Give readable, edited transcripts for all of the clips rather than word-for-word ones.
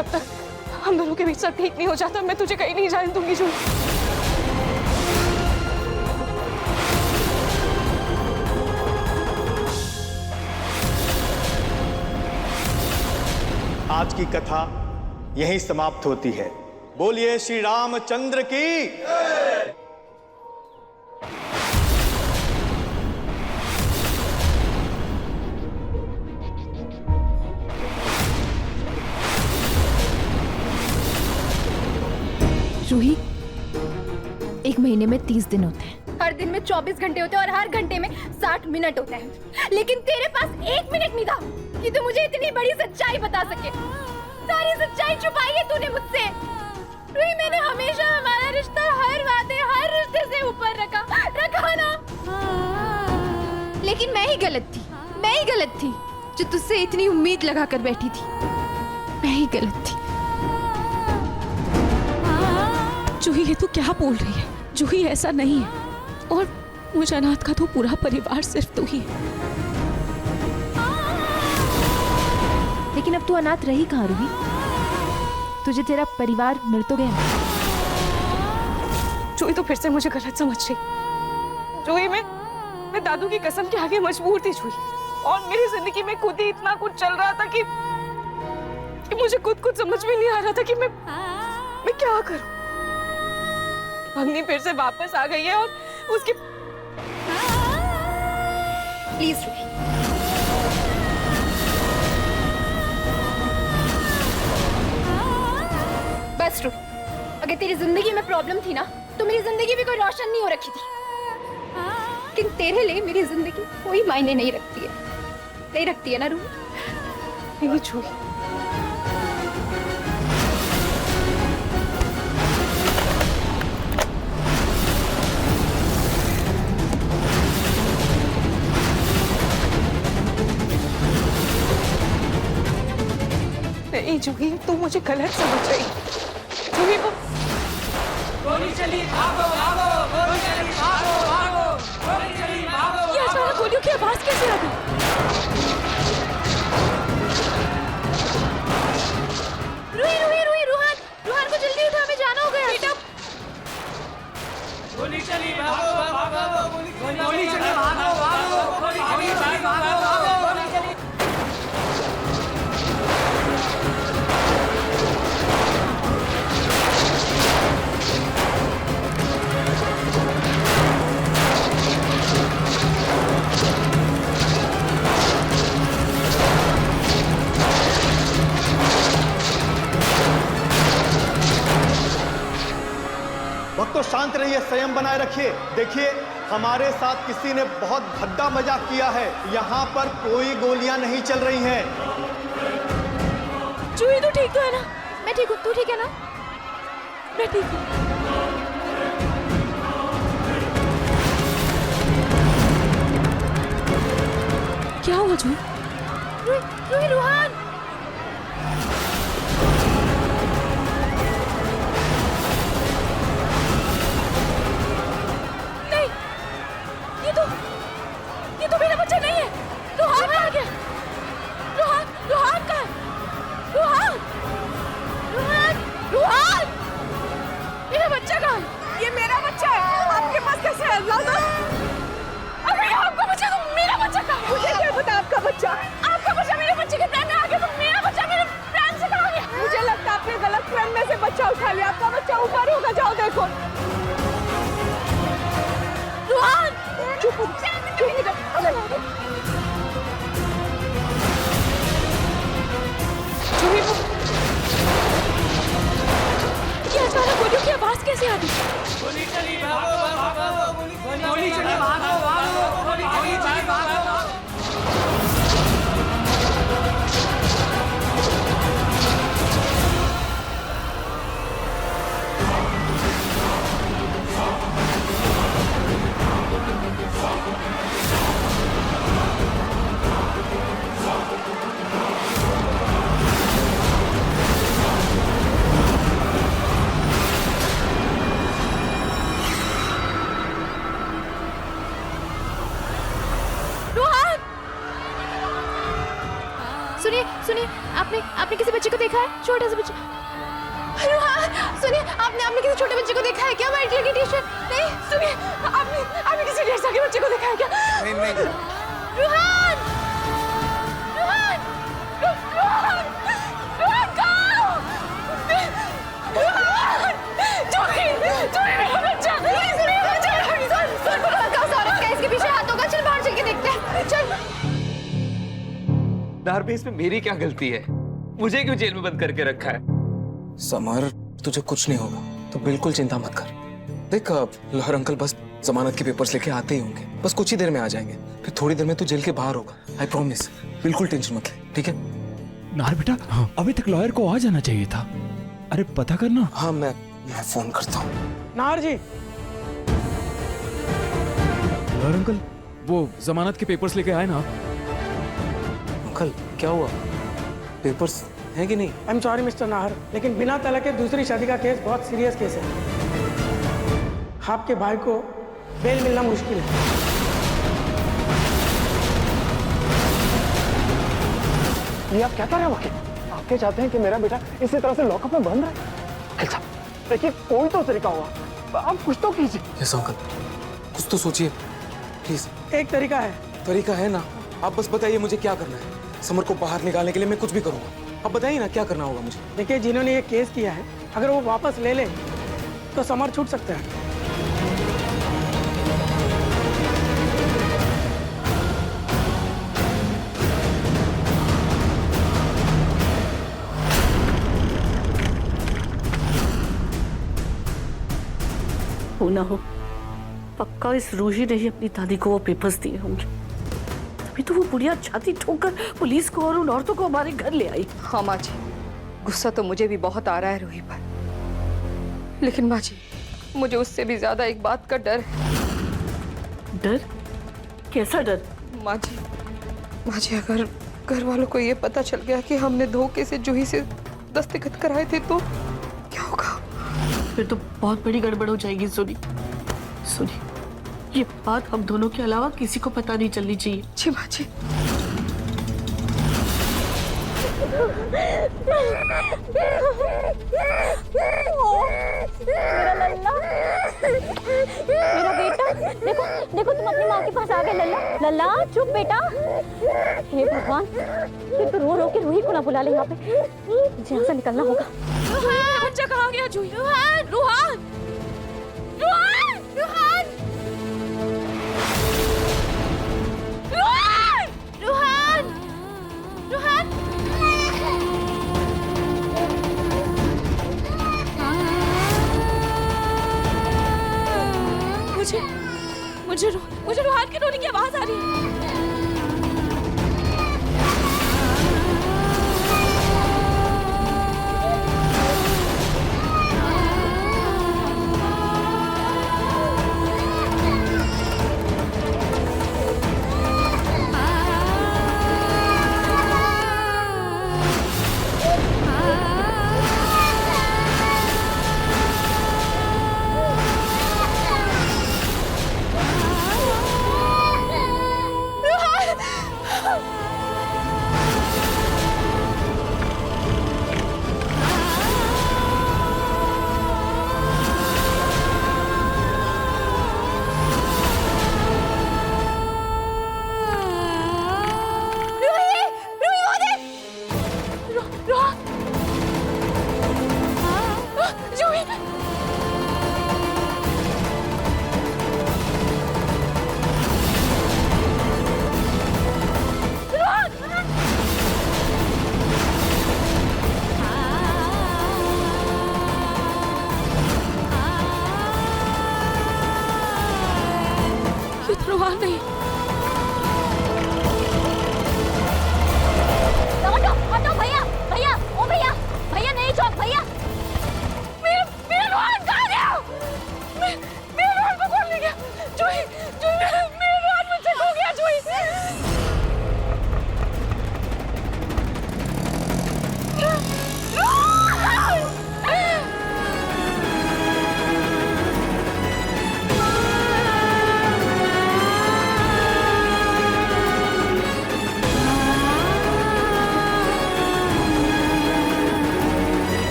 जब तक हम दोनों के बीच सब ठीक नहीं हो जाता मैं तुझे कहीं नहीं जाने दूंगी जूही। आज की कथा यहीं समाप्त होती है। बोलिए श्री रामचंद्र की। जूही, एक महीने में 30 दिन होते हैं। हर दिन में 24 घंटे होते हैं और हर घंटे में 60 मिनट होते हैं, लेकिन तेरे पास 1 मिनट नहीं था कि तू मुझे इतनी बड़ी सच्चाई बता सके। सारी सच्चाई छुपाई है तूने मुझसे। रूही, मैंने हमेशा हमारा रिश्ता हर वादे हर रिश्ते से ऊपर रखा ना। लेकिन मैं ही गलत थी जो तुझसे इतनी उम्मीद लगा कर बैठी थी। मैं ही गलत थी। जूही ये तू क्या बोल रही है? जूही ऐसा नहीं है, और मुझे अनाथ का तो पूरा परिवार सिर्फ तू ही है। लेकिन अब तू अनाथ रही कहाँ रूही? तुझे तेरा परिवार मिल तो गया। जूही तो फिर से मुझे गलत समझ रही। जूही मैं दादू की कसम के आगे मजबूर थी जूही, और मेरी जिंदगी में खुद ही इतना कुछ चल रहा था कि मुझे खुद समझ में नहीं आ रहा था कि मैं क्या करूं। भगनी फिर से वापस आ गई है और उसकी प्लीज रूही, बस रूही, अगर तेरी जिंदगी में प्रॉब्लम थी ना तो मेरी जिंदगी भी कोई रोशन नहीं हो रखी थी। लेकिन तेरे लिए मेरी जिंदगी कोई मायने नहीं रखती है ना रूही? नहीं जूही, नहीं जूही, तू मुझे गलत समझ रही। जूही वो गोली चली, भागो भागो, गोली चली, भागो भागो, गोली चली, भागो। ये अचानक गोलियों की आवाज कैसे आ गई? रूही, रूहान को जल्दी उठा, हमें जाना होगा बेटा। गोली चली, भागो भागो, गोली चली, भागो भागो, गोली चली, भागो भागो, गोली चली। भक्तों शांत रहिए, संयम बनाए रखिए। देखिए हमारे साथ किसी ने बहुत भद्दा मजाक किया है। यहाँ पर कोई गोलियां नहीं चल रही हैं। जूही तू ठीक तो है ना? मैं ठीक हूँ, तू ठीक है ना? मैं ठीक हूँ। क्या हुआ जूही? रूही, रूहान, ये तो मेरा बच्चा नहीं है। रुहान कहाँ गया? रुहान कहाँ? रुहान, मेरा बच्चा कहाँ है? ये मेरा बच्चा है। आपके पास कैसे है? लाला, अगर आपका बच्चा तो मेरा बच्चा कहाँ है? मुझे क्या पता आपका बच्चा? आपका बच्चा मेरे बच्चे के प्राण में आ गया तो मेरा बच्चा मेरे प्राण से कहाँ गया? मुझे लगता है आपने गलत प्राण में से बच्चा उठा लिया। आपका बच्चा ऊपर होगा, जाओ देखो। रुहान, चुप ये अचानक गोलियों की आवाज कैसे आ गई? गोली चली, भागो भागो, गोली चली, भागो भागो, गोली चली, भागो। सुनिए सुनिए, आपने किसी बच्चे को देखा है? छोटा सा बच्चा। रुहान, सुनिए, आपने किसी छोटे बच्चे को देखा है क्या? व्हाइट कलर की टी-शर्ट। नहीं, सुनिए, आपने किसी 1.5 साल के बच्चे को देखा है क्या? नहीं नहीं रुहान, रुहान, रुहान, रुहान कहाँ हो? रुहान, चोरी मेरा बच्चा। सुनिए, सुन रुहान का सारा क्या इसके पीछे हाथ होगा? चल बाहर चल के देखते हैं, चल। नारबी, इसमें मेरी क्या गलती है? मुझे क्यों जेल में बंद करके रखा है? समर, तुझे कुछ नहीं होगा, तो बिल्कुल चिंता मत कर। देख, लोहर अंकल बस जमानत के पेपर्स लेके आते ही होंगे, बस कुछ ही देर में आ जाएंगे। फिर थोड़ी देर में तू जेल के बाहर होगा, आई प्रॉमिस। बिल्कुल टेंशन मत ले, ठीक है? नार बेटा, अभी तक लॉयर को आ जाना चाहिए था। अरे पता करना। हाँ, मैं फोन करता हूँ। नाहर जी, लॉयर अंकल, वो जमानत के पेपर्स लेके आए ना आप? अंकल, क्या हुआ? पेपर्स है कि नहीं? I am sorry mister Nahar, लेकिन बिना तलाक के दूसरी शादी का केस बहुत सीरियस केस है। आपके भाई को बेल मिलना मुश्किल है। ये आप क्या कर रहे हैं वकील? आप क्या चाहते हैं कि मेरा बेटा इसी तरह से लॉकअप में बंद रहे? वकील साहब, देखिए कोई तो तरीका होगा, आप कुछ तो कीजिए। यस अंकल, कुछ तो सोचिए प्लीज। एक तरीका है। तरीका है ना, आप बस बताइए मुझे क्या करना है। समर को बाहर निकालने के लिए मैं कुछ भी करूंगा। आप बताइए ना क्या करना होगा मुझे। देखिए, जिन्होंने ये केस किया है, अगर वो वापस ले ले तो समर छूट सकता है। हो ना हो, पक्का इस रूही ने ही अपनी दादी को वो पेपर्स दिए होंगे, तभी तो वो बुढ़िया छाती ठोककर पुलिस को और उन औरतों को हमारे घर ले आई। हाँ माँ जी, गुस्सा तो मुझे भी बहुत आ रहा है रूही पर, लेकिन माँ जी मुझे उससे भी ज्यादा एक बात का डर है। डर? कैसा डर? माँ जी अगर घर वालों को ये पता चल गया कि हमने धोखे से जूही से दस्तखत कराए थे तो क्या होगा? फिर तो बहुत बड़ी गड़बड़ हो जाएगी। सुनी, ये बात हम दोनों के अलावा किसी को पता नहीं चलनी चाहिए। जी माँ जी। मेरा लल्ला, मेरा बेटा, देखो देखो तुम अपनी माँ के पास आ गए। लल्ला, लल्ला चुप बेटा। हे भगवान, फिर तो रो रो के रूही को ना बुला ले यहाँ पे। मुझे यहाँ से निकलना होगा। बच्चा कहाँ गया? जूही, रुहान, रुहान, रुहान, रुहान, रुहान, रुहान, रुहान। मुझे रुहान के रोने की आवाज आ रही है।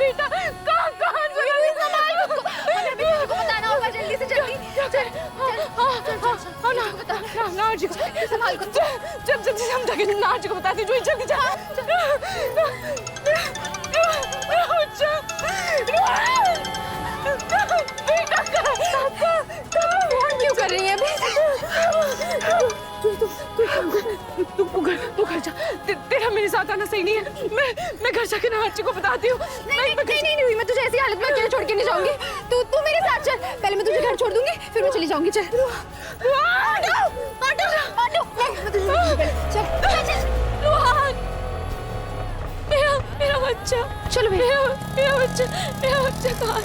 बेटा कहाँ कहाँ संभाल खुद को। हमें अभी तुझे को बताना होगा जल्दी से जल्दी। चल नार जी को संभाल खुद। जब जल्दी समझा के नार जी को बता दे। जूही जल्दी जा। क्यों कर रही है अभी? तू घर जा। तेरा मेरे साथ आना सही नहीं है। मैं घर जाके नार जी को बताती हूँ। नहीं, मैं तुझे ऐसी हालत में अकेले छोड़ के नहीं जाऊंगी। तू मेरे साथ चल। पहले मैं तुझे घर छोड़ दूंगी, फिर मैं चली जाऊंगी। चल मेरा बच्चा। चलो मेरा बच्चा कहाँ?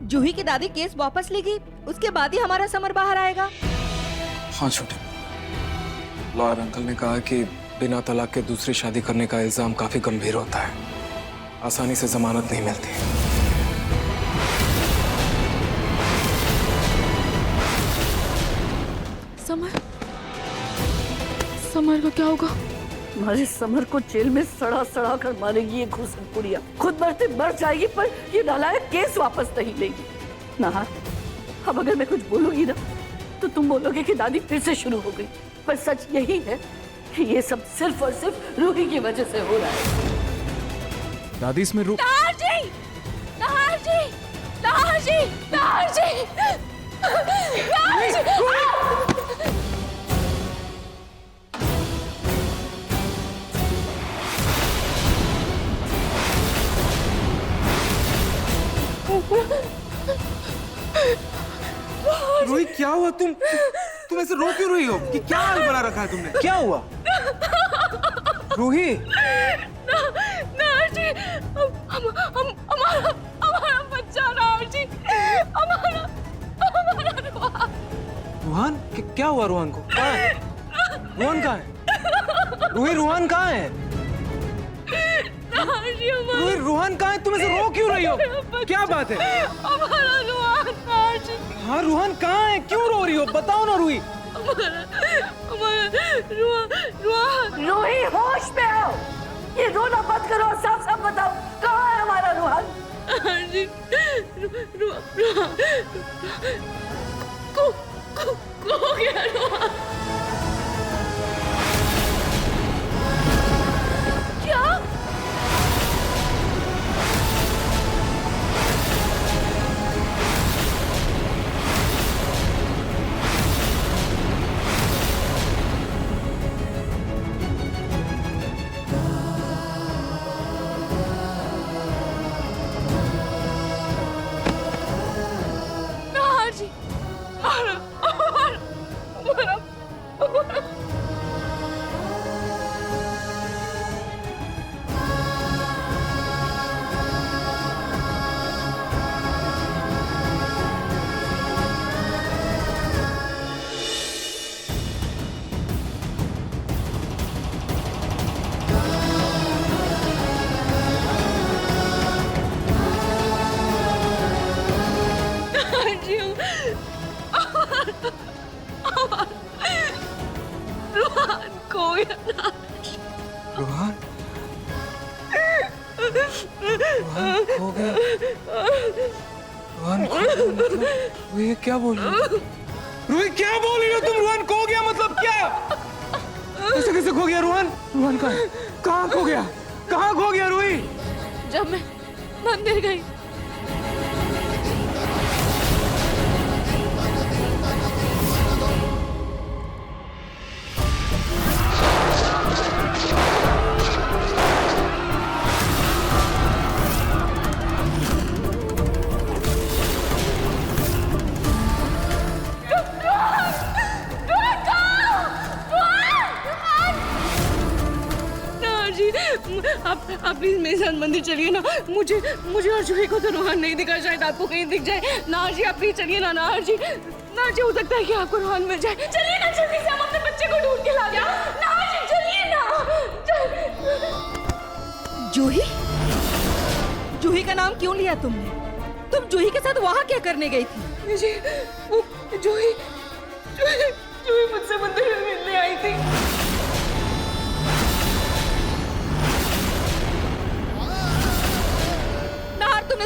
जूही की दादी केस वापस लेगी, उसके बाद ही हमारा समर बाहर आएगा। हाँ छोटे, लॉयर अंकल ने कहा कि बिना तलाक के दूसरी शादी करने का इल्जाम काफी गंभीर होता है, आसानी से जमानत नहीं मिलती। समर को क्या होगा? हमारे समर को जेल में सड़ा सड़ा कर मारेगी ये घूसन पुड़िया। खुद मरते मर जाएगी, पर ये नालायक केस वापस नहीं लेगी। नाहर, अब अगर मैं कुछ बोलूंगी ना तो तुम बोलोगे कि दादी फिर से शुरू हो गई, पर सच यही है कि ये सब सिर्फ और सिर्फ रूही की वजह से हो रहा है। दादी इसमें रू नाहर जी! नाहर जी! नाहर जी! नाहर जी! नाहर जी! रूही क्या हुआ? तुम ऐसे रो क्यों रही हो? कि क्या हाल बना रखा है तुमने? क्या हुआ रूही? नाहर जी, हमारा बच्चा। नाहर जी, हमारा रूहान? क्या हुआ रूहान को? कहाँ है रूहान? कहाँ है रूही? रूहान कहाँ है? रूही, रूहान कहाँ है? तुम ऐसे रो क्यों रही हो? क्या बात है? हमारा रूहान। नाहर जी, हाँ रूहान कहाँ है? क्यों रो रही हो? बताओ ना रूही। रूही, होश में आओ। ये रोना बंद करो और साफ साफ बताओ कहाँ है हमारा रूहान? नाहर जी, खो गया रूहान। क्या? नाहर जी, रूहान खो गया। रूहान? रूहान खो गया? रूहान खो गया मतलब? रूही क्या बोल रही हो? रूही क्या बोल रही हो तुम? रूहान खो गया मतलब क्या? ऐसे कैसे खो गया रूहान? रूहान कहाँ है? कहाँ खो गया? कहाँ खो गया रूही? जब मैं मंदिर गई, आप प्लीज मेरे साथ मंदिर चलिए ना। मुझे और जूही को तो रूहान नहीं दिखा, शायद आपको कहीं दिख जाए। नाहर जी, आप प्लीज चलिए ना। नाहर जी, हो सकता है कि आपको रूहान मिल जाए। चलिए ना जल्दी से, हम अपने बच्चे को ढूंढ के ला गया। नाहर जी चलिए ना। जूही का नाम क्यों लिया तुमने? तुम जूही के साथ वहाँ क्या करने गई थी? जी, वो जूही मुझसे मंदिर में मिलने आई थी।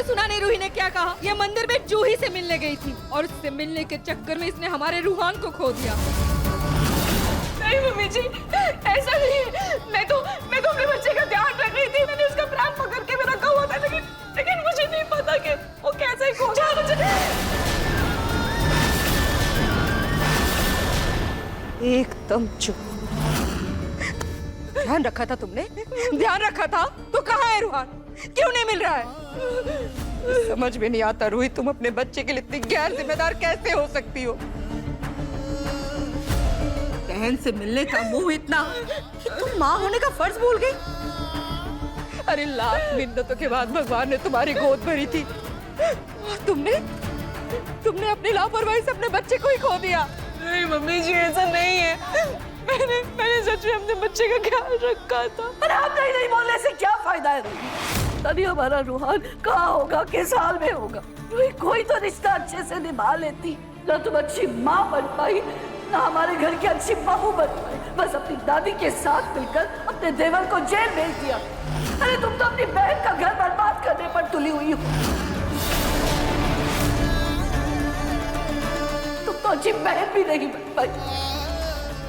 तुम्हें सुना नहीं रूही ने क्या कहा? ये मंदिर में जूही से मिलने गई थी और उससे मिलने के चक्कर में इसने हमारे रूहान को खो दिया। नहीं मम्मी जी, ऐसा नहीं है। मैं तो अपने बच्चे का ध्यान रख रही थी। मैंने उसका प्राण पकड़ के रखा हुआ था, लेकिन मुझे नहीं पता कि वो कैसे खो गया। एकदम चुप। ध्यान रखा था तुमने? ध्यान रखा था तो कहाँ है रूहान? क्यों नहीं मिल रहा है? समझ में नहीं आता रूही, तुम अपने बच्चे के लिए इतनी गैर जिम्मेदार कैसे हो सकती हो? बहन से मिलने का मोह इतना कि तुम माँ होने का फर्ज भूल गई। अरे लाख मिन्नतों के बाद भगवान ने तुम्हारी गोद भरी थी और तुमने अपनी लापरवाही से अपने बच्चे को ही खो दिया। नहीं मम्मी जी, ऐसा नहीं है। मैंने सच में अपने बच्चे का ख्याल रखा था। अरे आप नहीं बोलने से क्या फायदा है? तभी हमारा रूहान कहाँ होगा, किस हाल में होगा? कोई तो रिश्ता अच्छे से निभा लेती। ना तुम अच्छी माँ बन पाई, ना हमारे घर की अच्छी बहू बन पाई। बस अपनी दादी के साथ मिलकर अपने देवर को जेल भेज दिया। अरे तुम तो अपनी बहन का घर बर्बाद करने पर तुली हुई हो। तुम तो अच्छी बहन भी नहीं बन पाई।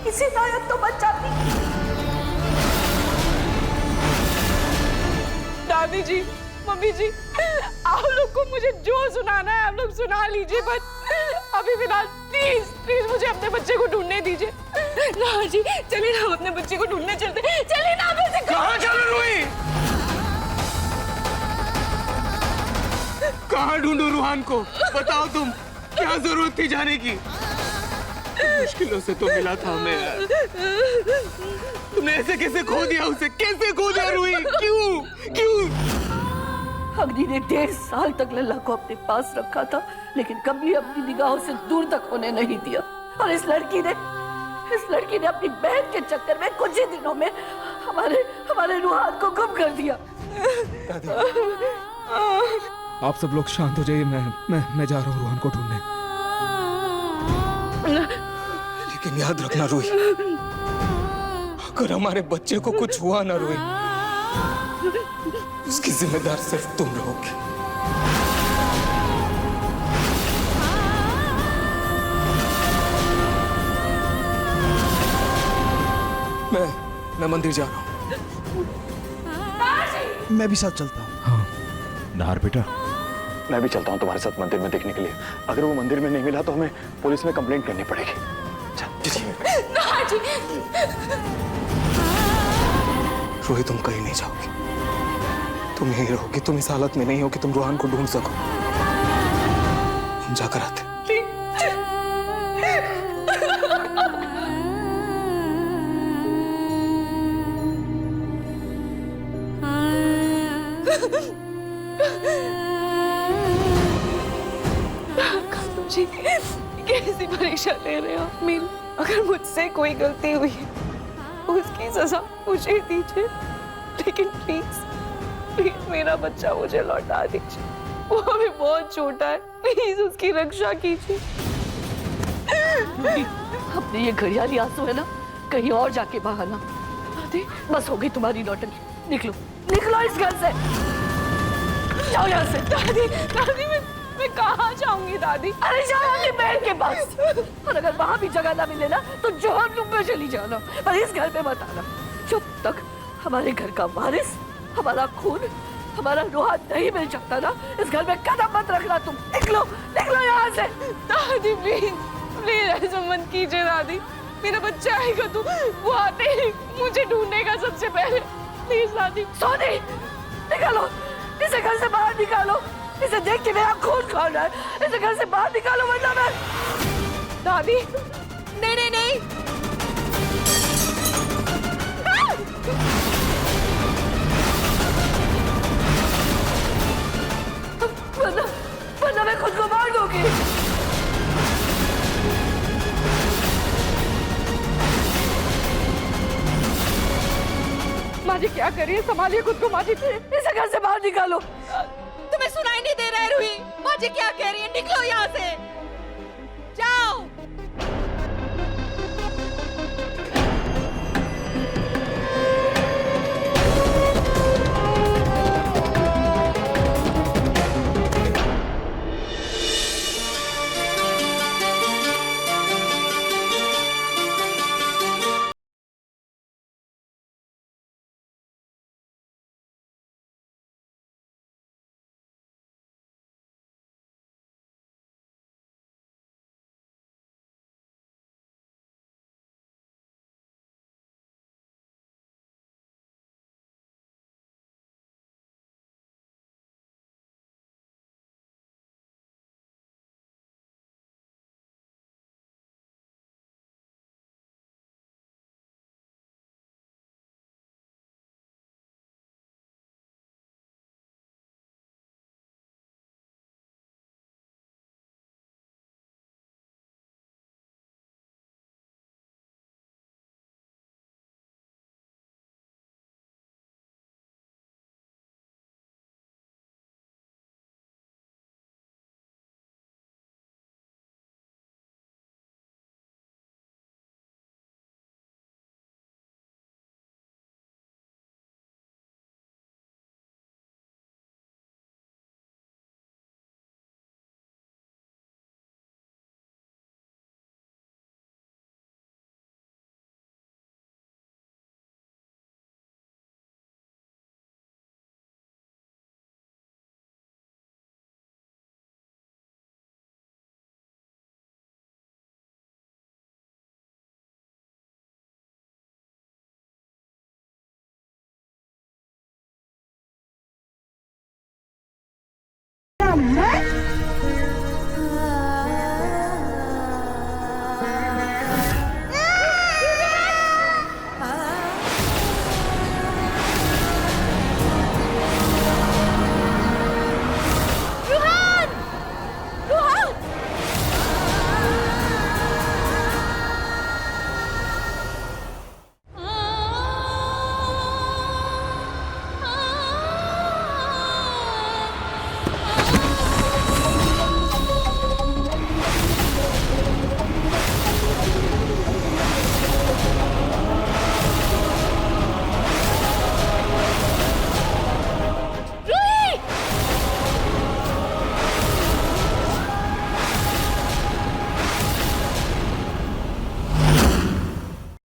इसी लायक तो बन जाती। दादी जी, मम्मी जी, आप लोग को मुझे जो सुनाना है आप लोग सुना लीजिए, बस अभी फिलहाल प्लीज मुझे अपने बच्चे को ढूंढने दीजिए। ना जी, चलिए ना, अपने बच्चे को ढूंढने चलते। चलिए ना। कहाँ चलो रूही? कहाँ ढूंढूं रूहान को? बताओ तुम, क्या जरूरत थी जाने की? मुश्किलों से तो मिला था मैं। तुमने ऐसे कैसे खो दिया उसे? कैसे खो दिया रूही? क्यों? अग्नि ने 1.5 साल तक लल्ला को अपने पास रखा था, लेकिन कभी अपनी निगाहों से दूर तक होने नहीं दिया। और इस लड़की ने अपनी बहन के चक्कर में कुछ ही दिनों में हमारे रूहान को गुम कर दिया। आप सब लोग शांत हो जाइए, मैं जा रहा हूँ रूहान को ढूंढने। लेकिन याद रखना रूही, अगर हमारे बच्चे को कुछ हुआ ना रूही, उसकी जिम्मेदार सिर्फ तुम रहोगी। मैं मंदिर जा रहा हूँ। मैं भी साथ चलता हूँ। हाँ नार बेटा, मैं भी चलता हूँ तुम्हारे साथ मंदिर में देखने के लिए। अगर वो मंदिर में नहीं मिला तो हमें पुलिस में कंप्लेंट करनी पड़ेगी। रोहित, तुम कहीं नहीं जाओगी, तुम यहीं रहोगी। तुम इस हालत में नहीं हो कि तुम रूहान को ढूंढ सको। हम जाकर आते। जी, कैसी परीक्षा ले रहे हो आप? मीन, अगर मुझसे कोई गलती हुई है उसकी सजा मुझे दीजिए, लेकिन प्लीज मेरा बच्चा मुझे लौटा दीजिए। वो अभी बहुत छोटा है, प्लीज उसकी रक्षा कीजिए। अपने ये घड़ियाली आंसू है ना, कहीं और जाके बहाना। दादी, बस हो गई तुम्हारी नौटंकी। निकलो इस घर से, जाओ यहाँ से। दादी मैं कहाँ जाऊंगी दादी? अरे जाओ अपनी बहन के पास, और अगर वहाँ भी जगह ना मिले ना तो जोहर रूम में चली जाना, पर इस घर पे मत आना। जब तक हमारे घर का वारिस, हमारा खून, हमारा रूहान नहीं मिल सकता ना, इस घर में कदम मत रखना तुम। निकलो यहाँ से। दादी प्लीज ऐसा मत कीजिए दादी, मेरा बच्चा आएगा तो वो आते ही मुझे ढूंढेगा सबसे पहले। प्लीज दादी। सोनी, निकालो इसे घर से बाहर निकालो। इसे देख के मेरा खून खौल रहा है। इसे घर से बाहर निकालो वरना मैं। दादी नहीं। वरना मैं खुद को मार दूंगी। माँ जी क्या करिए, संभालिए खुद को माँ जी। इसे घर से बाहर निकालो। तुम्हें सुनाई नहीं दे रहा है रूही? माँ जी क्या कह रही है? निकलो यहाँ से, जाओ।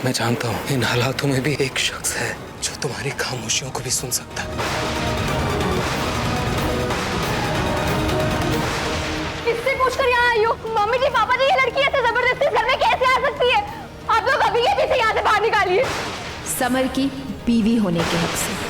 मैं जानता हूँ इन हालातों में भी एक शख्स है जो तुम्हारी खामोशियों को भी सुन सकता है। किससे पूछकर यहाँ आई हो? मम्मी जी, पापा जी, ये लड़की ऐसे जबरदस्ती घर में कैसे आ सकती है? आप लोग अभी ये पीछे यहाँ से बाहर निकालिए। समर की बीवी होने के हक से।